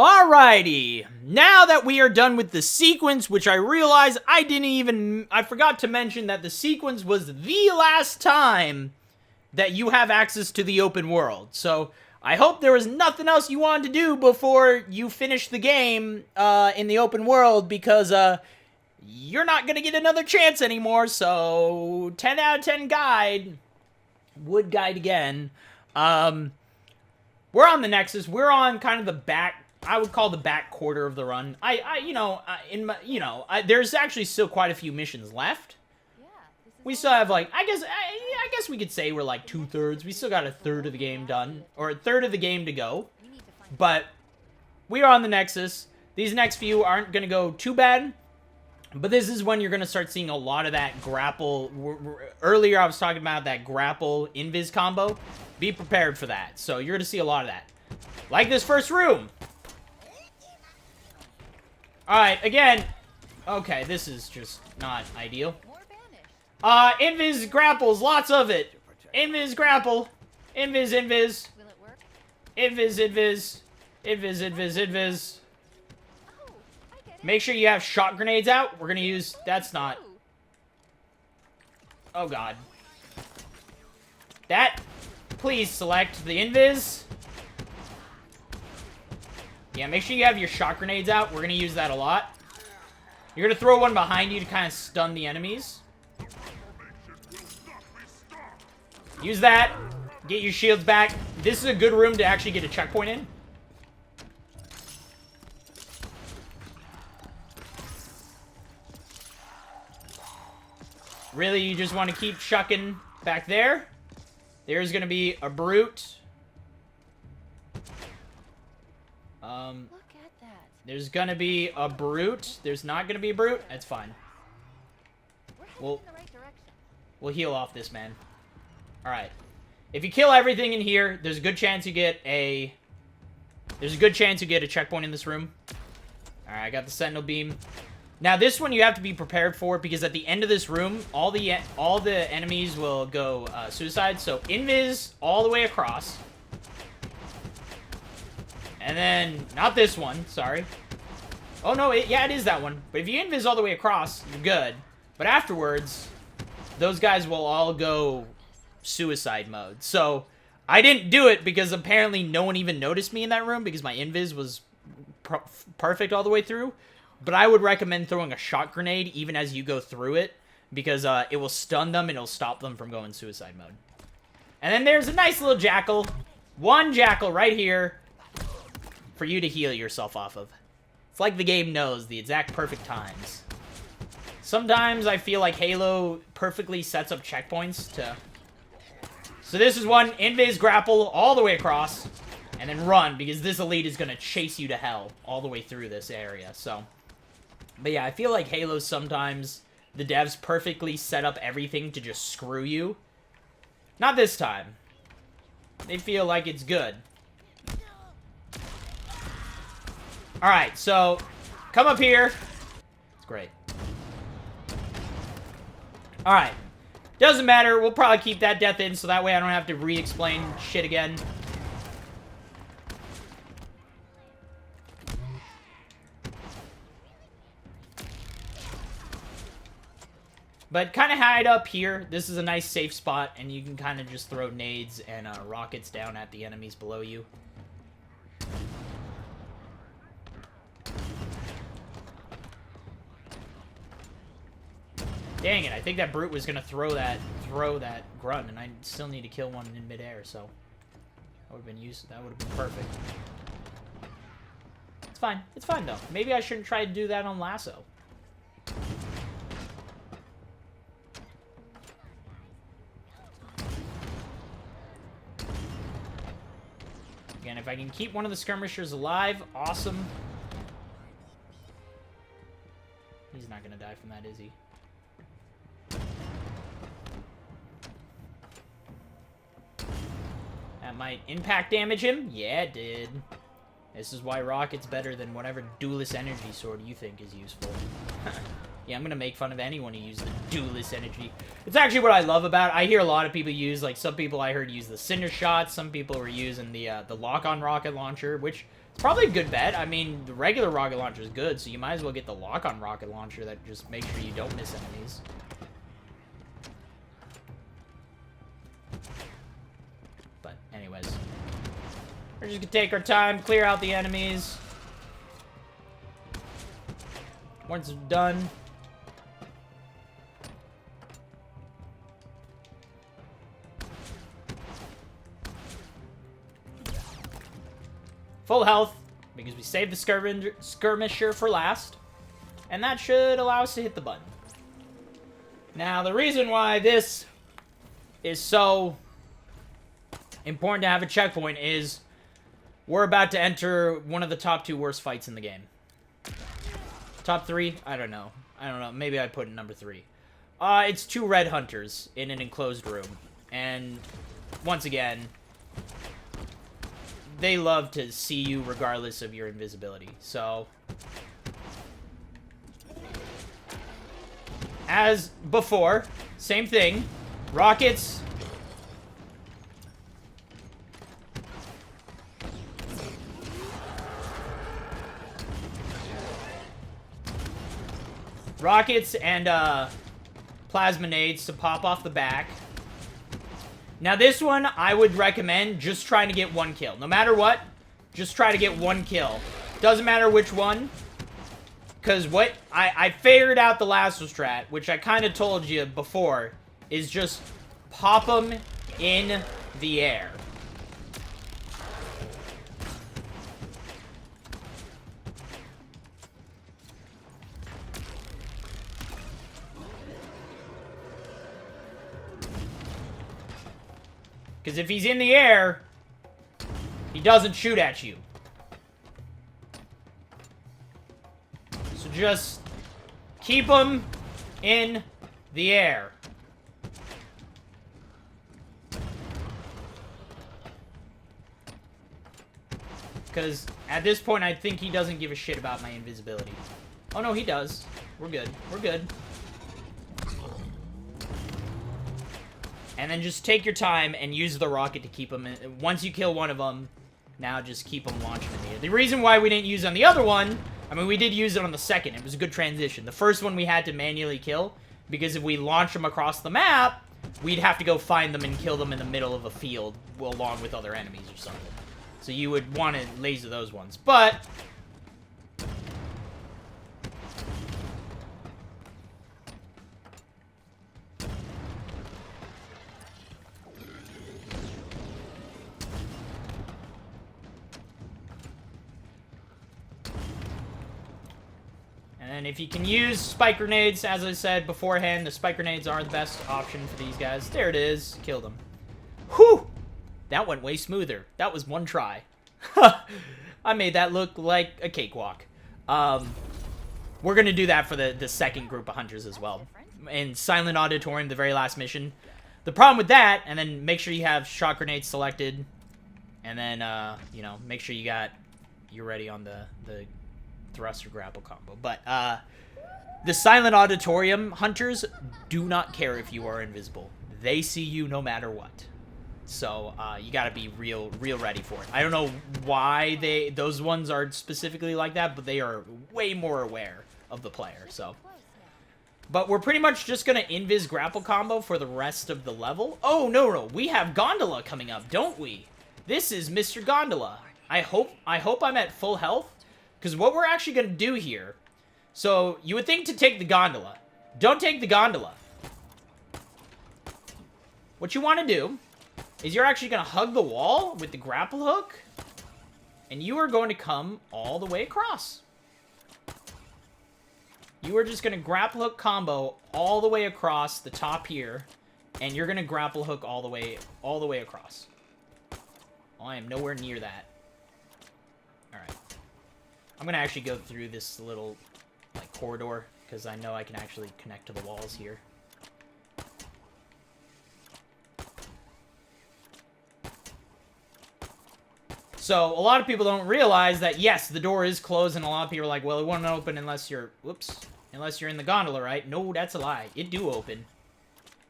Alrighty, now that we are done with the sequence, which I realize I forgot to mention that the sequence was the last time that you have access to the open world. So, I hope there was nothing else you wanted to do before you finish the game in the open world, because you're not going to get another chance anymore. So, 10 out of 10 guide. Would guide again. We're on the Nexus. We're on kind of the back, I would call the back quarter of the run. There's actually still quite a few missions left. We still have, like, I guess we could say we're like 2/3. We still got a third of the game done, or a third of the game to go. But we are on the Nexus. These next few aren't going to go too bad. But this is when you're going to start seeing a lot of that grapple. Earlier I was talking about that grapple invis combo. Be prepared for that. So you're going to see a lot of that. Like this first room. Alright, again. Okay, this is just not ideal. Invis grapples, lots of it. Invis grapple. Invis. Invis, invis. Invis. Make sure you have shot grenades out. We're gonna use... That's not... Oh, God. That... Please select the invis. Yeah, make sure you have your shot grenades out. We're gonna use that a lot. You're gonna throw one behind you to kind of stun the enemies. Use that. Get your shields back. This is a good room to actually get a checkpoint in. Really, you just want to keep chucking back there. There's gonna be a brute. Look at that. There's gonna be a brute. There's not gonna be a brute. That's fine. We're heading in the right direction. We'll heal off this man. Alright. If you kill everything in here, there's a good chance you get a... There's a good chance you get a checkpoint in this room. Alright, I got the sentinel beam. Now, this one you have to be prepared for, because at the end of this room, all the enemies will go suicide. So, invis all the way across. And then, not this one, sorry. Oh, no, yeah, it is that one. But if you invis all the way across, you're good. But afterwards, those guys will all go suicide mode. So, I didn't do it because apparently no one even noticed me in that room because my invis was perfect all the way through. But I would recommend throwing a shot grenade even as you go through it, because it will stun them and it'll stop them from going suicide mode. And then there's a nice little jackal. One jackal right here for you to heal yourself off of. It's like the game knows the exact perfect times. Sometimes I feel like Halo perfectly sets up checkpoints to... So this is one, invis grapple all the way across, and then run, because this elite is going to chase you to hell all the way through this area, so... But yeah, I feel like Halo sometimes, the devs perfectly set up everything to just screw you. Not this time. They feel like it's good. Alright, so, come up here. It's great. Alright. Doesn't matter, we'll probably keep that death in, so that way I don't have to re-explain shit again. But kind of hide up here. This is a nice safe spot, and you can kind of just throw nades and rockets down at the enemies below you. Dang it, I think that brute was going to throw that grunt, and I still need to kill one in midair, so that would have been perfect. It's fine. It's fine, though. Maybe I shouldn't try to do that on LASO. Again, if I can keep one of the skirmishers alive, awesome. He's not going to die from that, is he? That might impact damage him. Yeah, it did. This is why Rocket's better than whatever duelist energy sword you think is useful. Yeah, I'm gonna make fun of anyone who uses the duelist energy. It's actually what I love about it. I hear a lot of people use, like, some people I heard use the Cinder Shot. Some people were using the lock-on rocket launcher, which It's probably a good bet. I mean, the regular rocket launcher is good, so you might as well get the lock-on rocket launcher that just makes sure you don't miss enemies. But anyways, we're just gonna take our time, clear out the enemies. Once it's done, full health, because we saved the skirmisher for last. And that should allow us to hit the button. Now, the reason why this is so important to have a checkpoint is we're about to enter one of the top 2 worst fights in the game. Top 3? I don't know. Maybe I'd put it number 3. It's 2 red hunters in an enclosed room. And once again, they love to see you regardless of your invisibility. So, as before, same thing. Rockets. Rockets and plasma nades to pop off the back. Now this one, I would recommend just trying to get 1 kill. No matter what, just try to get 1 kill. Doesn't matter which one. Because what I figured out the LASO strat, which I kind of told you before, is just pop them in the air. Because if he's in the air, he doesn't shoot at you. So just keep him in the air. Because at this point, I think he doesn't give a shit about my invisibility. Oh no, he does. We're good. We're good. And then just take your time and use the rocket to keep them in. Once you kill one of them, now just keep them launching in the air. The reason why we didn't use it on the other one, I mean, we did use it on the second. It was a good transition. The first one we had to manually kill, because if we launch them across the map, we'd have to go find them and kill them in the middle of a field along with other enemies or something. So you would want to laser those ones. But and if you can use spike grenades, as I said beforehand, the spike grenades are the best option for these guys. There it is. Kill them. Whew! That went way smoother. That was 1 try. I made that look like a cakewalk. We're going to do that for the second group of hunters as well. In Silent Auditorium, the very last mission. The problem with that, and then make sure you have shot grenades selected. And then, you know, make sure you're ready on the thruster grapple combo. But the Silent Auditorium hunters do not care if you are invisible. They see you no matter what. So you gotta be real ready for it. I don't know why those ones are specifically like that, but they are way more aware of the player. So, but we're pretty much just gonna invis grapple combo for the rest of the level. Oh no, we have Gondola coming up, don't we? This is Mr. Gondola. I hope I'm at full health. Because what we're actually going to do here... So, you would think to take the gondola. Don't take the gondola. What you want to do is you're actually going to hug the wall with the grapple hook. And you are going to come all the way across. You are just going to grapple hook combo all the way across the top here. And you're going to grapple hook all the way across. Oh, I am nowhere near that. Alright. I'm going to actually go through this little, like, corridor, because I know I can actually connect to the walls here. So, a lot of people don't realize that, yes, the door is closed, and a lot of people are like, well, it won't open unless you're, whoops, unless you're in the gondola, right? No, that's a lie. It do open.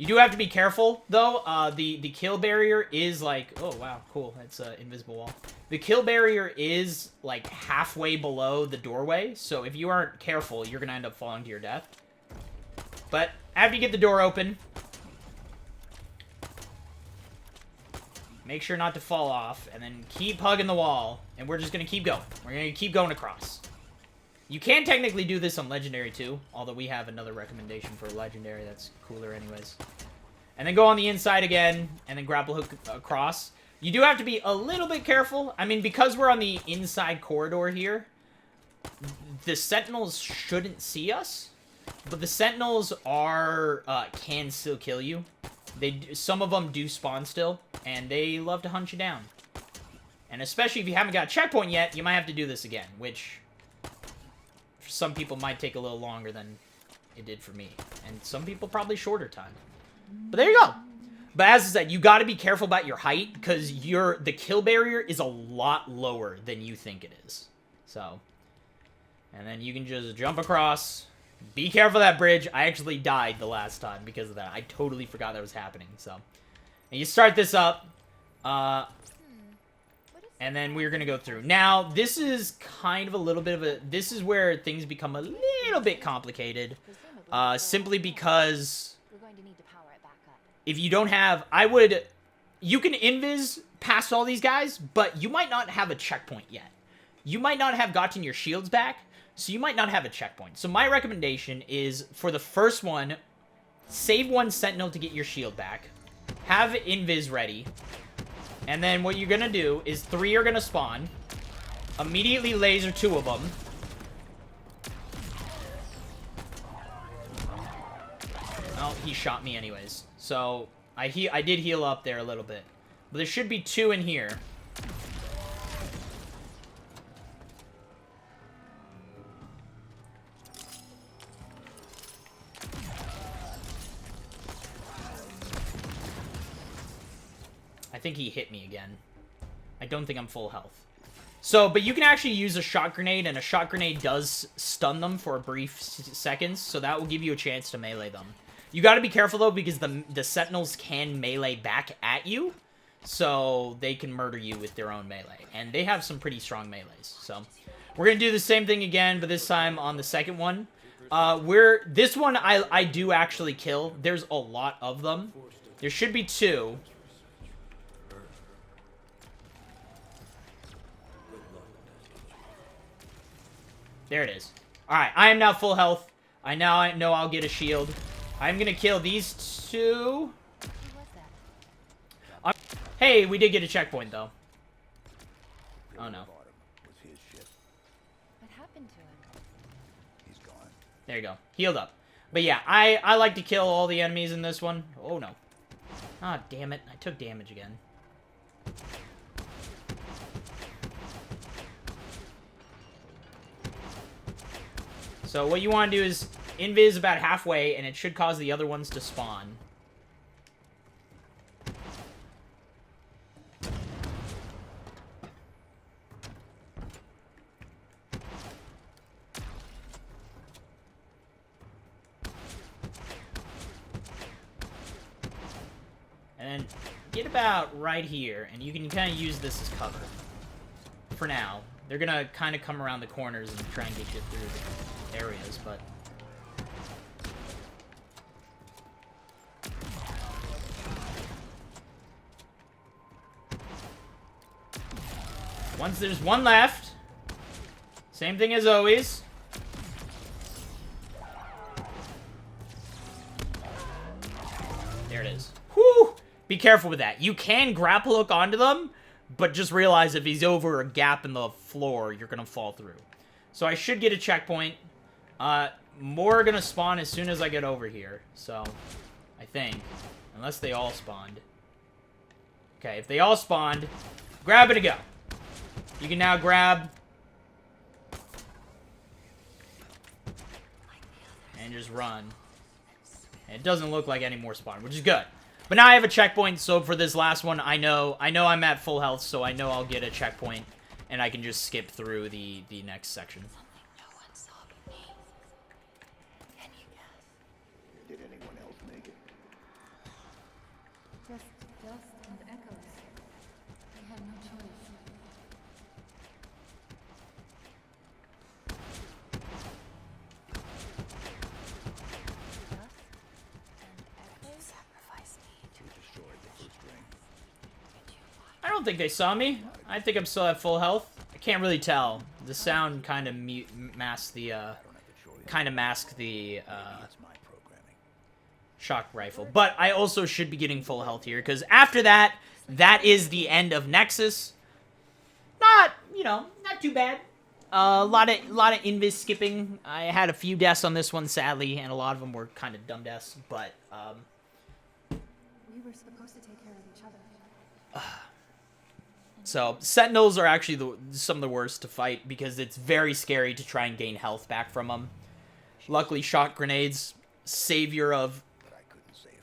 You do have to be careful, though. The kill barrier is like... Oh, wow, cool. That's an invisible wall. The kill barrier is, like, halfway below the doorway. So if you aren't careful, you're going to end up falling to your death. But after you get the door open, make sure not to fall off. And then keep hugging the wall. And we're just going to keep going. We're going to keep going across. You can technically do this on Legendary, too. Although we have another recommendation for Legendary that's cooler anyways. And then go on the inside again. And then grapple hook across. You do have to be a little bit careful. I mean, because we're on the inside corridor here, the Sentinels shouldn't see us. But the Sentinels are, can still kill you. Some of them do spawn still. And they love to hunt you down. And especially if you haven't got a checkpoint yet, you might have to do this again. Which... for some people might take a little longer than it did for me. And some people probably shorter time. But there you go. But as I said, you got to be careful about your height, because the kill barrier is a lot lower than you think it is. So, and then you can just jump across. Be careful of that bridge. I actually died the last time because of that. I totally forgot that was happening. So, and you start this up. And then we're going to go through. Now, this is kind of a little bit of a... This is where things become a little bit complicated. Simply because... We're going to need to power it back up. If you don't have... You can invis past all these guys, but you might not have a checkpoint yet. You might not have gotten your shields back, so you might not have a checkpoint. So my recommendation is, for the first one, save one sentinel to get your shield back. Have invis ready. And then what you're going to do is 3 are going to spawn. Immediately laser 2 of them. Oh, he shot me anyways. So, I did heal up there a little bit. But there should be 2 in here. I think he hit me again. I don't think I'm full health. So, but you can actually use a shot grenade, and a shot grenade does stun them for a brief seconds, so that will give you a chance to melee them. You gotta be careful, though, because the Sentinels can melee back at you, so they can murder you with their own melee. And they have some pretty strong melees, so... We're gonna do the same thing again, but this time on the second one. This one I do actually kill. There's a lot of them. There should be 2. There it is. Alright, I am now full health. I know I'll get a shield. I'm gonna kill these 2. Who was that? Hey, we did get a checkpoint, though. Oh, no. What happened to him? He's gone. There you go. Healed up. But yeah, I like to kill all the enemies in this one. Oh, no. Ah, damn it. I took damage again. So what you want to do is invis about halfway, and it should cause the other ones to spawn. And then get about right here, and you can kind of use this as cover. For now. They're gonna kind of come around the corners and try and get you through the areas, but... Once there's one left, same thing as always. There it is. Whew! Be careful with that. You can grapple hook onto them, but just realize if he's over a gap in the floor, you're gonna fall through. So I should get a checkpoint. More are gonna spawn as soon as I get over here. So, I think. Unless they all spawned. Okay, if they all spawned, grab it and go. You can now grab. And just run. And it doesn't look like any more spawn, which is good. But now I have a checkpoint, so for this last one, I know I'm at full health, so I know I'll get a checkpoint, and I can just skip through the next section. Something no one saw but me. Can you guess? Did anyone else make it? don't think they saw me. I think I'm still at full health. I can't really tell. The sound kind of masks the, shock rifle. But I also should be getting full health here, because after that, that is the end of Nexus. Not, you know, not too bad. A lot of invis skipping. I had a few deaths on this one, sadly, and a lot of them were kind of dumb deaths, but, We were supposed to take care of each other. So, Sentinels are actually some of the worst to fight, because it's very scary to try and gain health back from them. Luckily, shock grenades, savior of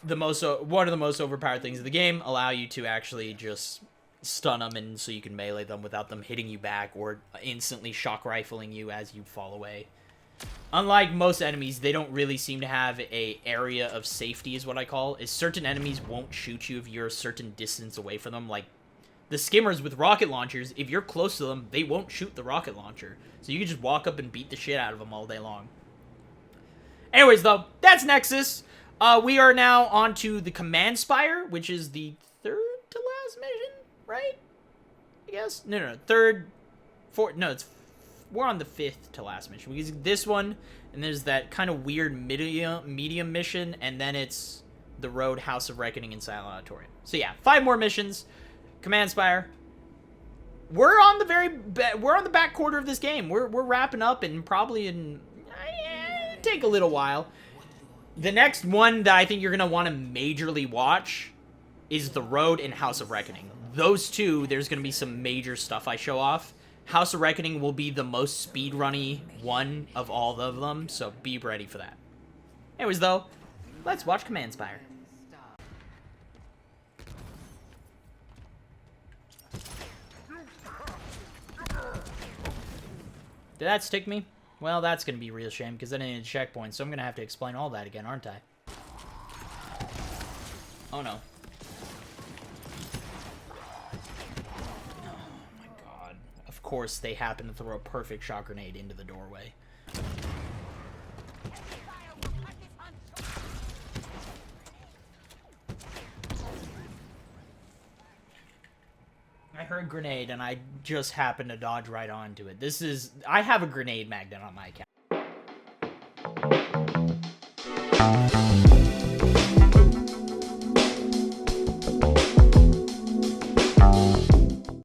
one of the most overpowered things in the game, allow you to actually just stun them, and so you can melee them without them hitting you back or instantly shock rifling you as you fall away. Unlike most enemies, they don't really seem to have a area of safety, is what I call, is certain enemies won't shoot you if you're a certain distance away from them. Like the skimmers with rocket launchers, if you're close to them, they won't shoot the rocket launcher. So you can just walk up and beat the shit out of them all day long. Anyways, though, that's Nexus. We are now on to the Command Spire, which is the third to last mission, right? I guess? No, third, fourth, no, we're on the fifth to last mission. We use this one, and there's that kind of weird medium mission, and then it's the Road, House of Reckoning, and Silent Auditorium. So yeah, 5 more missions. Command Spire. We're on the back quarter of this game. We're wrapping up, and probably take a little while. The next one that I think you're gonna want to majorly watch is the Road and House of Reckoning. Those two, there's gonna be some major stuff I show off. House of Reckoning will be the most speedrunny one of all of them, so be ready for that. Anyways, though, let's watch Command Spire. Did that stick me? Well, that's going to be a real shame, because I didn't need a checkpoint, so I'm going to have to explain all that again, aren't I? Oh, no. Oh, my God. Of course, they happen to throw a perfect shock grenade into the doorway. I heard grenade, and I just happened to dodge right onto it. I have a grenade magnet on my account.